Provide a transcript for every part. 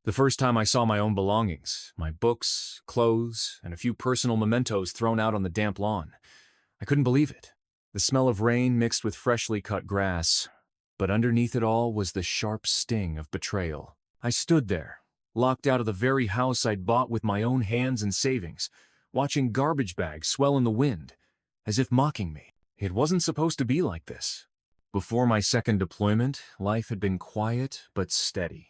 The first time I saw my own belongings, my books, clothes, and a few personal mementos thrown out on the damp lawn, I couldn't believe it. The smell of rain mixed with freshly cut grass, but underneath it all was the sharp sting of betrayal. I stood there, locked out of the very house I'd bought with my own hands and savings, watching garbage bags swell in the wind, as if mocking me. It wasn't supposed to be like this. Before my second deployment, life had been quiet but steady.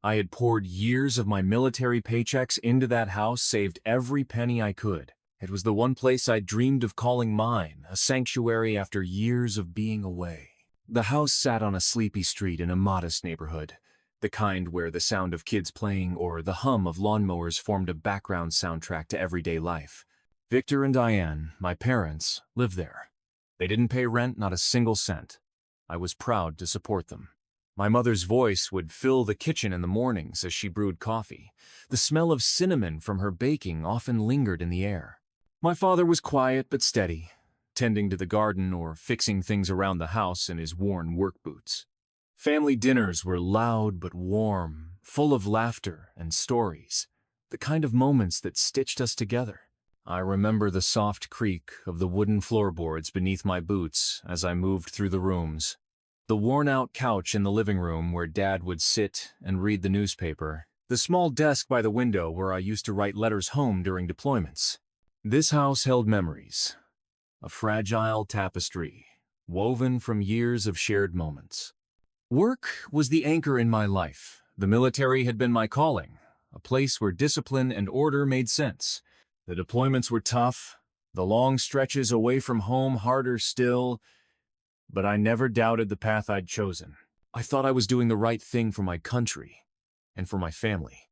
I had poured years of my military paychecks into that house, saved every penny I could. It was the one place I'd dreamed of calling mine, a sanctuary after years of being away. The house sat on a sleepy street in a modest neighborhood, the kind where the sound of kids playing or the hum of lawnmowers formed a background soundtrack to everyday life. Victor and Diane, my parents, lived there. They didn't pay rent, not a single cent. I was proud to support them. My mother's voice would fill the kitchen in the mornings as she brewed coffee. The smell of cinnamon from her baking often lingered in the air. My father was quiet but steady, tending to the garden or fixing things around the house in his worn work boots. Family dinners were loud but warm, full of laughter and stories, the kind of moments that stitched us together. I remember the soft creak of the wooden floorboards beneath my boots as I moved through the rooms, the worn-out couch in the living room where Dad would sit and read the newspaper, the small desk by the window where I used to write letters home during deployments. This house held memories, a fragile tapestry, woven from years of shared moments. Work was the anchor in my life. The military had been my calling, a place where discipline and order made sense. The deployments were tough, the long stretches away from home harder still, but I never doubted the path I'd chosen. I thought I was doing the right thing for my country and for my family.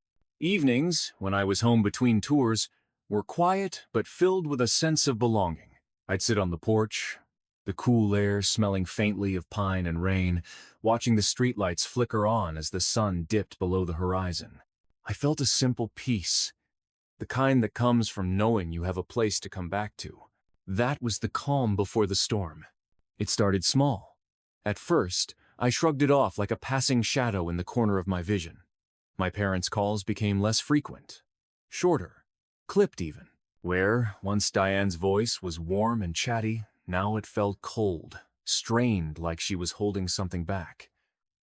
Evenings, when I was home between tours, were quiet but filled with a sense of belonging. I'd sit on the porch, the cool air smelling faintly of pine and rain, watching the streetlights flicker on as the sun dipped below the horizon. I felt a simple peace, the kind that comes from knowing you have a place to come back to. That was the calm before the storm. It started small. At first, I shrugged it off like a passing shadow in the corner of my vision. My parents' calls became less frequent, shorter, clipped even. Where once Diane's voice was warm and chatty, now it felt cold, strained like she was holding something back.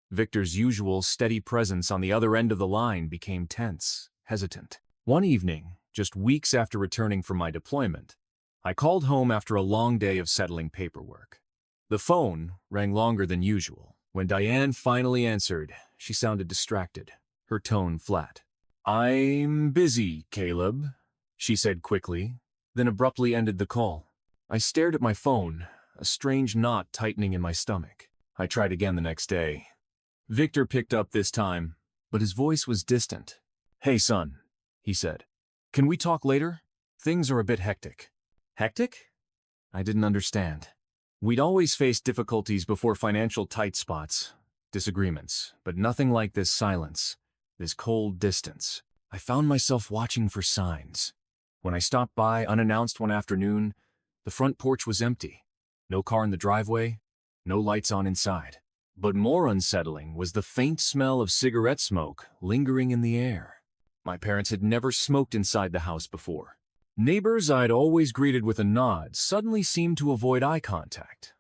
Victor's usual steady presence on the other end of the line became tense, hesitant. One evening, just weeks after returning from my deployment, I called home after a long day of settling paperwork. The phone rang longer than usual. When Diane finally answered, she sounded distracted, her tone flat. "I'm busy, Caleb," she said quickly, then abruptly ended the call. I stared at my phone, a strange knot tightening in my stomach. I tried again the next day. Victor picked up this time, but his voice was distant. "Hey, son," he said. "Can we talk later? Things are a bit hectic." Hectic? I didn't understand. We'd always faced difficulties before, financial tight spots, disagreements, but nothing like this silence, this cold distance. I found myself watching for signs. When I stopped by unannounced one afternoon, the front porch was empty. No car in the driveway, no lights on inside. But more unsettling was the faint smell of cigarette smoke lingering in the air. My parents had never smoked inside the house before. Neighbors I'd always greeted with a nod suddenly seemed to avoid eye contact.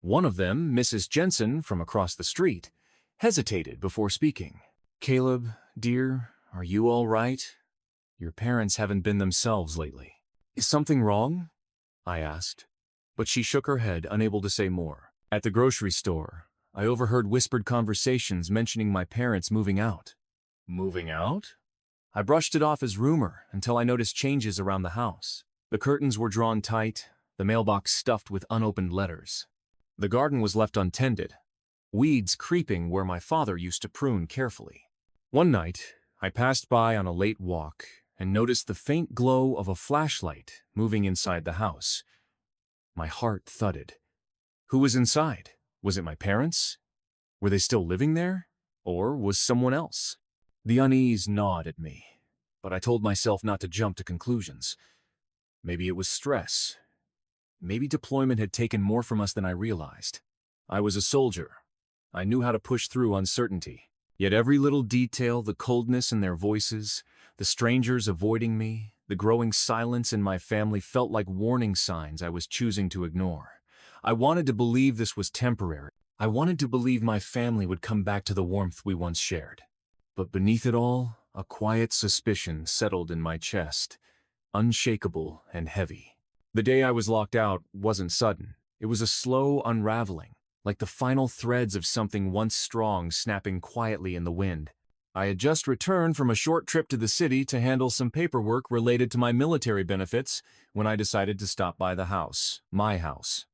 One of them, Mrs. Jensen from across the street, hesitated before speaking. "Caleb, dear, are you all right? Your parents haven't been themselves lately." "Is something wrong?" I asked, but she shook her head, unable to say more. At the grocery store, I overheard whispered conversations mentioning my parents moving out. Moving out? I brushed it off as rumor until I noticed changes around the house. The curtains were drawn tight, the mailbox stuffed with unopened letters. The garden was left untended, weeds creeping where my father used to prune carefully. One night, I passed by on a late walk and noticed the faint glow of a flashlight moving inside the house. My heart thudded. Who was inside? Was it my parents? Were they still living there? Or was someone else? The unease gnawed at me, but I told myself not to jump to conclusions. Maybe it was stress. Maybe deployment had taken more from us than I realized. I was a soldier. I knew how to push through uncertainty. Yet every little detail, the coldness in their voices, the strangers avoiding me, the growing silence in my family felt like warning signs I was choosing to ignore. I wanted to believe this was temporary. I wanted to believe my family would come back to the warmth we once shared. But beneath it all, a quiet suspicion settled in my chest, unshakable and heavy. The day I was locked out wasn't sudden. It was a slow unraveling, like the final threads of something once strong snapping quietly in the wind. I had just returned from a short trip to the city to handle some paperwork related to my military benefits when I decided to stop by the house, my house.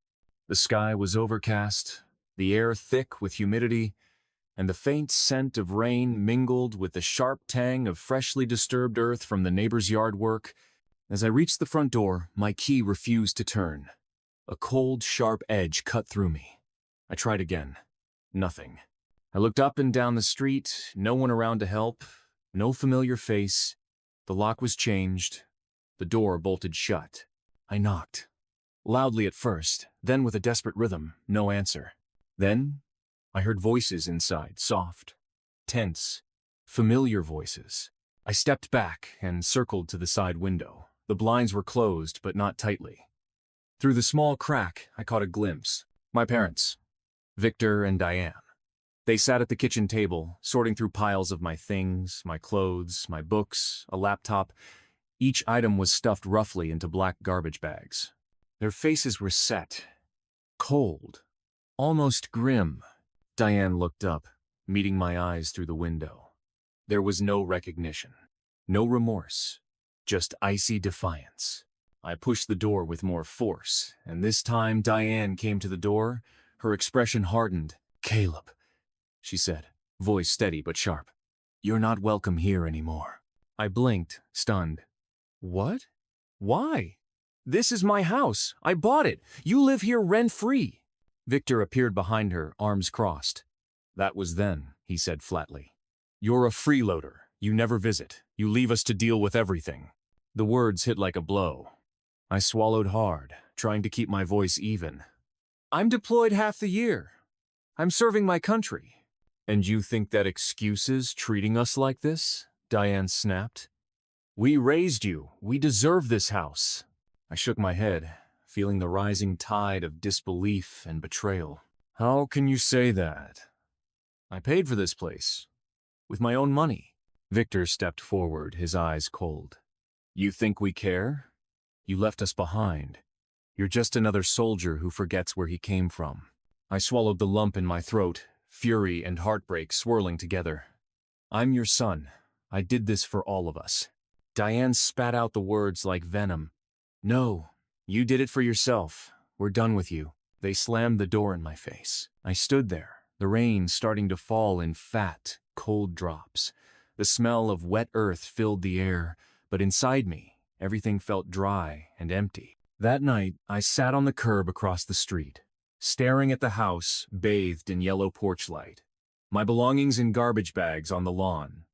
The sky was overcast, the air thick with humidity, and the faint scent of rain mingled with the sharp tang of freshly disturbed earth from the neighbor's yard work. As I reached the front door, my key refused to turn. A cold, sharp edge cut through me. I tried again. Nothing. I looked up and down the street, no one around to help, no familiar face. The lock was changed. The door bolted shut. I knocked. Loudly at first, then with a desperate rhythm, no answer. Then, I heard voices inside, soft, tense, familiar voices. I stepped back and circled to the side window. The blinds were closed, but not tightly. Through the small crack, I caught a glimpse. My parents, Victor and Diane. They sat at the kitchen table, sorting through piles of my things, my clothes, my books, a laptop. Each item was stuffed roughly into black garbage bags. Their faces were set, cold, almost grim. Diane looked up, meeting my eyes through the window. There was no recognition, no remorse, just icy defiance. I pushed the door with more force, and this time Diane came to the door, her expression hardened. "Caleb," she said, voice steady but sharp. "You're not welcome here anymore." I blinked, stunned. "What? Why? This is my house. I bought it. You live here rent-free." Victor appeared behind her, arms crossed. "That was then," he said flatly. "You're a freeloader. You never visit. You leave us to deal with everything." The words hit like a blow. I swallowed hard, trying to keep my voice even. "I'm deployed half the year. I'm serving my country." "And you think that excuses treating us like this?" Diane snapped. "We raised you. We deserve this house." I shook my head, feeling the rising tide of disbelief and betrayal. "How can you say that? I paid for this place. With my own money." Victor stepped forward, his eyes cold. "You think we care? You left us behind. You're just another soldier who forgets where he came from." I swallowed the lump in my throat, fury and heartbreak swirling together. "I'm your son. I did this for all of us." Diane spat out the words like venom. "No, you did it for yourself. We're done with you." They slammed the door in my face. I stood there, the rain starting to fall in fat, cold drops. The smell of wet earth filled the air, but inside me, everything felt dry and empty. That night, I sat on the curb across the street, staring at the house bathed in yellow porch light. My belongings in garbage bags on the lawn.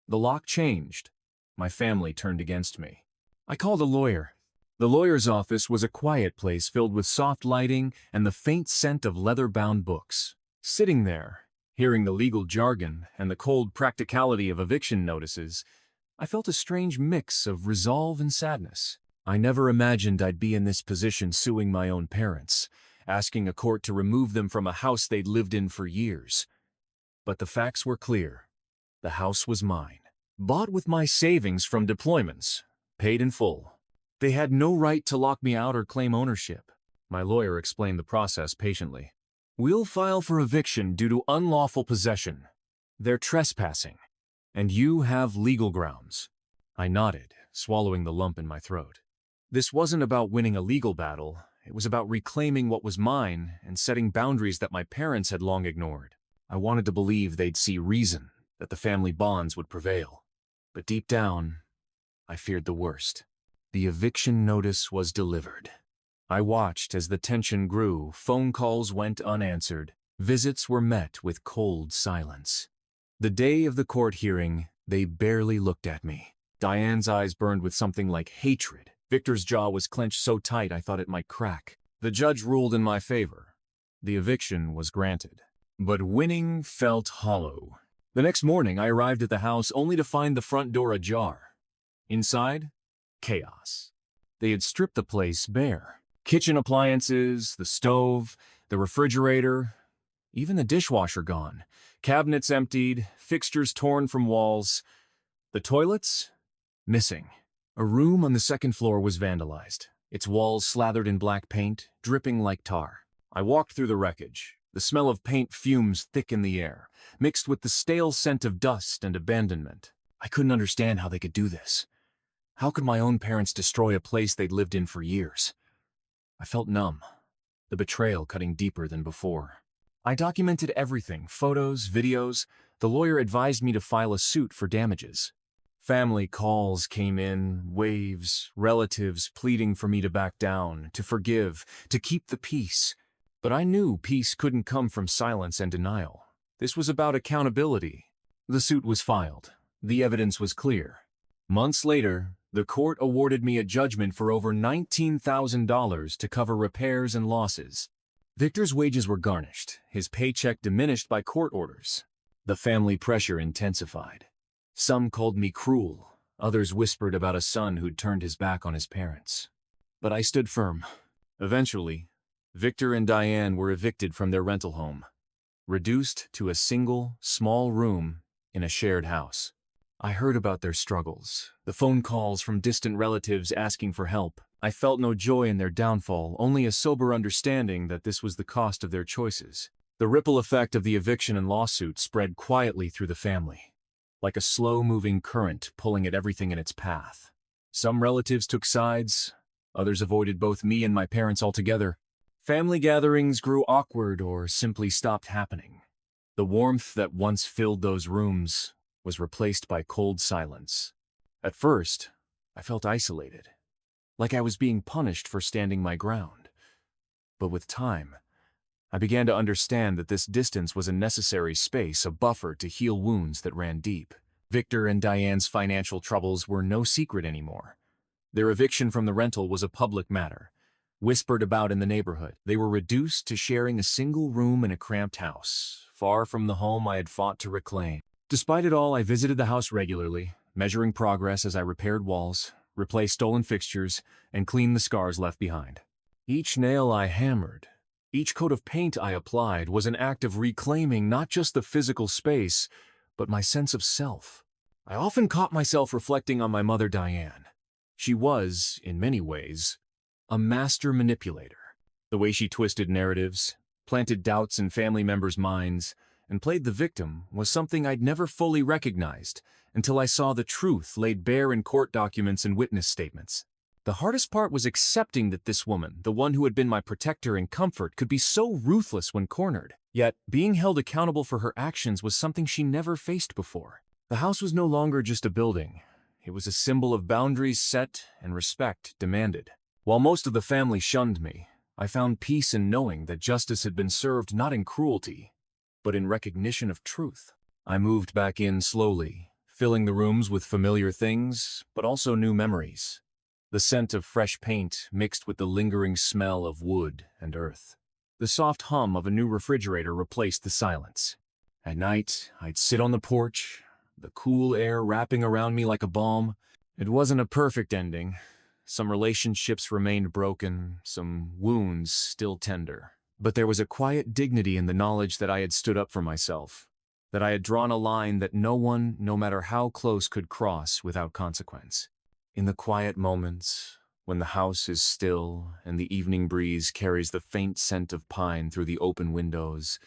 The lock changed. My family turned against me. I called a lawyer. The lawyer's office was a quiet place filled with soft lighting and the faint scent of leather-bound books. Sitting there, hearing the legal jargon and the cold practicality of eviction notices, I felt a strange mix of resolve and sadness. I never imagined I'd be in this position suing my own parents, asking a court to remove them from a house they'd lived in for years. But the facts were clear. The house was mine, bought with my savings from deployments, paid in full. They had no right to lock me out or claim ownership. My lawyer explained the process patiently. "We'll file for eviction due to unlawful possession. They're trespassing. And you have legal grounds." I nodded, swallowing the lump in my throat. This wasn't about winning a legal battle. It was about reclaiming what was mine and setting boundaries that my parents had long ignored. I wanted to believe they'd see reason, that the family bonds would prevail. But deep down, I feared the worst. The eviction notice was delivered. I watched as the tension grew, phone calls went unanswered, visits were met with cold silence. The day of the court hearing, they barely looked at me. Diane's eyes burned with something like hatred. Victor's jaw was clenched so tight I thought it might crack. The judge ruled in my favor. The eviction was granted. But winning felt hollow. The next morning, I arrived at the house only to find the front door ajar. Inside, chaos. They had stripped the place bare. Kitchen appliances, the stove, the refrigerator, even the dishwasher gone. Cabinets emptied, fixtures torn from walls. The toilets? Missing. A room on the second floor was vandalized, its walls slathered in black paint, dripping like tar. I walked through the wreckage. The smell of paint fumes thick in the air, mixed with the stale scent of dust and abandonment. I couldn't understand how they could do this. How could my own parents destroy a place they'd lived in for years? I felt numb, the betrayal cutting deeper than before. I documented everything, photos, videos. The lawyer advised me to file a suit for damages. Family calls came in, waves, relatives pleading for me to back down, to forgive, to keep the peace. But I knew peace couldn't come from silence and denial. This was about accountability. The suit was filed. The evidence was clear. Months later, the court awarded me a judgment for over $19,000 to cover repairs and losses. Victor's wages were garnished, his paycheck diminished by court orders. The family pressure intensified. Some called me cruel. Others whispered about a son who'd turned his back on his parents. But I stood firm. Eventually, Victor and Diane were evicted from their rental home, reduced to a single, small room in a shared house. I heard about their struggles, the phone calls from distant relatives asking for help. I felt no joy in their downfall, only a sober understanding that this was the cost of their choices. The ripple effect of the eviction and lawsuit spread quietly through the family, like a slow-moving current pulling at everything in its path. Some relatives took sides, others avoided both me and my parents altogether. Family gatherings grew awkward or simply stopped happening. The warmth that once filled those rooms was replaced by cold silence. At first, I felt isolated, like I was being punished for standing my ground. But with time, I began to understand that this distance was a necessary space, a buffer to heal wounds that ran deep. Victor and Diane's financial troubles were no secret anymore. Their eviction from the rental was a public matter, whispered about in the neighborhood. They were reduced to sharing a single room in a cramped house, far from the home I had fought to reclaim. Despite it all, I visited the house regularly, measuring progress as I repaired walls, replaced stolen fixtures, and cleaned the scars left behind. Each nail I hammered, each coat of paint I applied was an act of reclaiming not just the physical space, but my sense of self. I often caught myself reflecting on my mother Diane. She was, in many ways, a master manipulator. The way she twisted narratives, planted doubts in family members' minds, and played the victim was something I'd never fully recognized until I saw the truth laid bare in court documents and witness statements. The hardest part was accepting that this woman, the one who had been my protector and comfort, could be so ruthless when cornered. Yet, being held accountable for her actions was something she never faced before. The house was no longer just a building. It was a symbol of boundaries set and respect demanded. While most of the family shunned me, I found peace in knowing that justice had been served not in cruelty, but in recognition of truth. I moved back in slowly, filling the rooms with familiar things, but also new memories. The scent of fresh paint mixed with the lingering smell of wood and earth. The soft hum of a new refrigerator replaced the silence. At night, I'd sit on the porch, the cool air wrapping around me like a balm. It wasn't a perfect ending. Some relationships remained broken, some wounds still tender. But there was a quiet dignity in the knowledge that I had stood up for myself, that I had drawn a line that no one, no matter how close, could cross without consequence. In the quiet moments, when the house is still and the evening breeze carries the faint scent of pine through the open windows,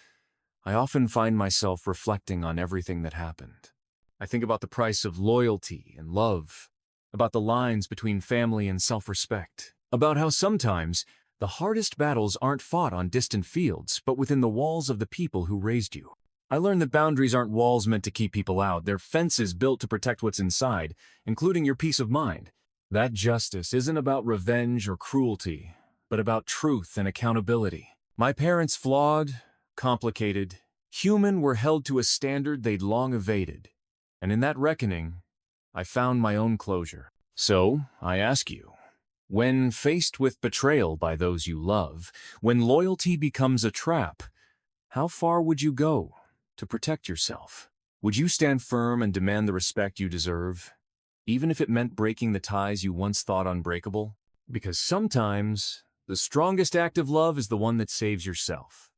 I often find myself reflecting on everything that happened. I think about the price of loyalty and love, about the lines between family and self-respect, about how sometimes the hardest battles aren't fought on distant fields, but within the walls of the people who raised you. I learned that boundaries aren't walls meant to keep people out. They're fences built to protect what's inside, including your peace of mind. That justice isn't about revenge or cruelty, but about truth and accountability. My parents, flawed, complicated, human, were held to a standard they'd long evaded. And in that reckoning, I found my own closure. So, I ask you, when faced with betrayal by those you love, when loyalty becomes a trap, how far would you go to protect yourself? Would you stand firm and demand the respect you deserve, even if it meant breaking the ties you once thought unbreakable? Because sometimes, the strongest act of love is the one that saves yourself.